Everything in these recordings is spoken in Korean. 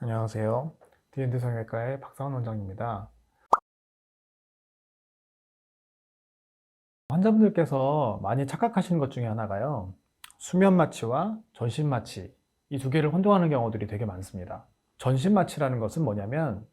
안녕하세요. D&D 성형외과의 박상원 원장입니다. 환자분들께서 많이 착각하시는 것 중에 하나가요. 수면 마취와 전신 마취, 이 두 개를 혼동하는 경우들이 되게 많습니다. 전신 마취라는 것은 뭐냐면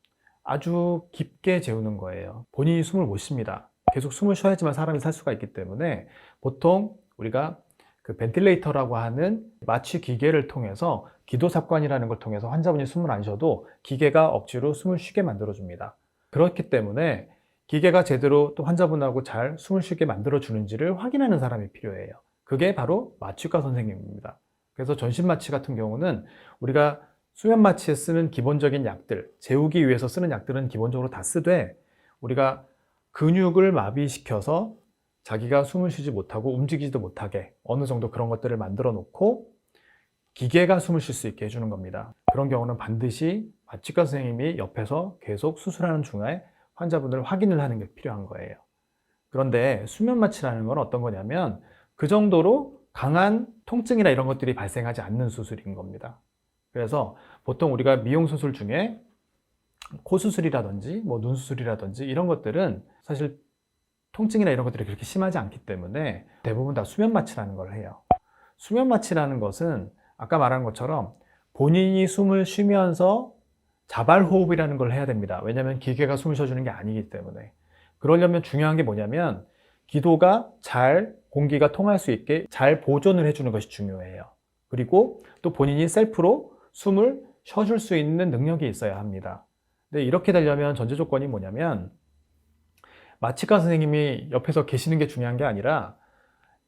아주 깊게 재우는 거예요. 본인이 숨을 못 쉽니다. 계속 숨을 쉬어야지만 사람이 살 수가 있기 때문에 보통 우리가 그 벤틸레이터라고 하는 마취 기계를 통해서 기도삽관이라는 걸 통해서 환자분이 숨을 안 쉬어도 기계가 억지로 숨을 쉬게 만들어 줍니다. 그렇기 때문에 기계가 제대로 또 환자분하고 잘 숨을 쉬게 만들어 주는지를 확인하는 사람이 필요해요. 그게 바로 마취과 선생님입니다. 그래서 전신 마취 같은 경우는 우리가 수면 마취에 쓰는 기본적인 약들, 재우기 위해서 쓰는 약들은 기본적으로 다 쓰되 우리가 근육을 마비시켜서 자기가 숨을 쉬지 못하고 움직이지도 못하게 어느 정도 그런 것들을 만들어 놓고 기계가 숨을 쉴 수 있게 해주는 겁니다. 그런 경우는 반드시 마취과 선생님이 옆에서 계속 수술하는 중에 환자분을 확인을 하는 게 필요한 거예요. 그런데 수면 마취라는 건 어떤 거냐면 그 정도로 강한 통증이나 이런 것들이 발생하지 않는 수술인 겁니다. 그래서 보통 우리가 미용 수술 중에 코 수술이라든지 눈 수술이라든지 이런 것들은 사실 통증이나 이런 것들이 그렇게 심하지 않기 때문에 대부분 다 수면 마취라는 걸 해요. 수면 마취라는 것은 아까 말한 것처럼 본인이 숨을 쉬면서 자발 호흡이라는 걸 해야 됩니다. 왜냐하면 기계가 숨을 쉬어주는 게 아니기 때문에. 그러려면 중요한 게 뭐냐면 기도가 잘 공기가 통할 수 있게 잘 보존을 해주는 것이 중요해요. 그리고 또 본인이 셀프로 숨을 쉬어줄 수 있는 능력이 있어야 합니다. 근데 이렇게 되려면 전제 조건이 뭐냐면 마취과 선생님이 옆에서 계시는 게 중요한 게 아니라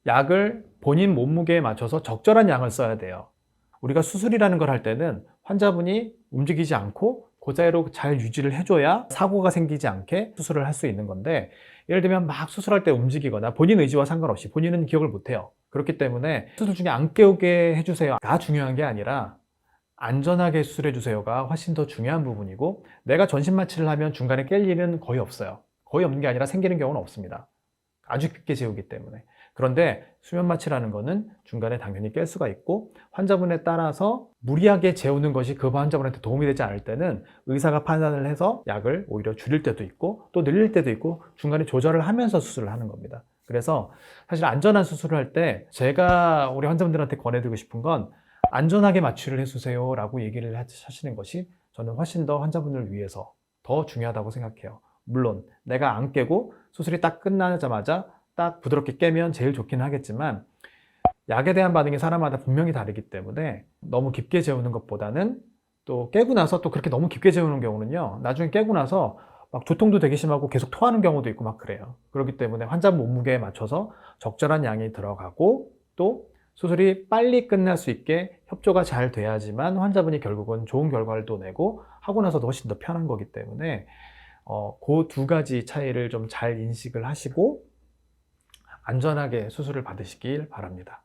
약을 본인 몸무게에 맞춰서 적절한 양을 써야 돼요. 우리가 수술이라는 걸 할 때는 환자분이 움직이지 않고 그대로 잘 유지를 해줘야 사고가 생기지 않게 수술을 할 수 있는 건데, 예를 들면 막 수술할 때 움직이거나 본인 의지와 상관없이 본인은 기억을 못해요. 그렇기 때문에 수술 중에 안 깨우게 해주세요가 중요한 게 아니라 안전하게 수술해 주세요가 훨씬 더 중요한 부분이고, 내가 전신 마취를 하면 중간에 깰 일은 거의 없어요. 거의 없는 게 아니라 생기는 경우는 없습니다. 아주 깊게 재우기 때문에. 그런데 수면 마취라는 거는 중간에 당연히 깰 수가 있고, 환자분에 따라서 무리하게 재우는 것이 그 환자분한테 도움이 되지 않을 때는 의사가 판단을 해서 약을 오히려 줄일 때도 있고 또 늘릴 때도 있고 중간에 조절을 하면서 수술을 하는 겁니다. 그래서 사실 안전한 수술을 할 때 제가 우리 환자분들한테 권해드리고 싶은 건 안전하게 마취를 해주세요 라고 얘기를 하시는 것이 저는 훨씬 더 환자분을 위해서 더 중요하다고 생각해요. 물론 내가 안 깨고 수술이 딱 끝나자마자 딱 부드럽게 깨면 제일 좋긴 하겠지만 약에 대한 반응이 사람마다 분명히 다르기 때문에 너무 깊게 재우는 것보다는, 또 깨고 나서 또 그렇게 너무 깊게 재우는 경우는요, 나중에 깨고 나서 막 두통도 되게 심하고 계속 토하는 경우도 있고 막 그래요. 그렇기 때문에 환자 몸무게에 맞춰서 적절한 양이 들어가고 또 수술이 빨리 끝날 수 있게 협조가 잘 돼야지만 환자분이 결국은 좋은 결과를 또 내고 하고 나서도 훨씬 더 편한 거기 때문에 그 두 가지 차이를 좀 잘 인식을 하시고 안전하게 수술을 받으시길 바랍니다.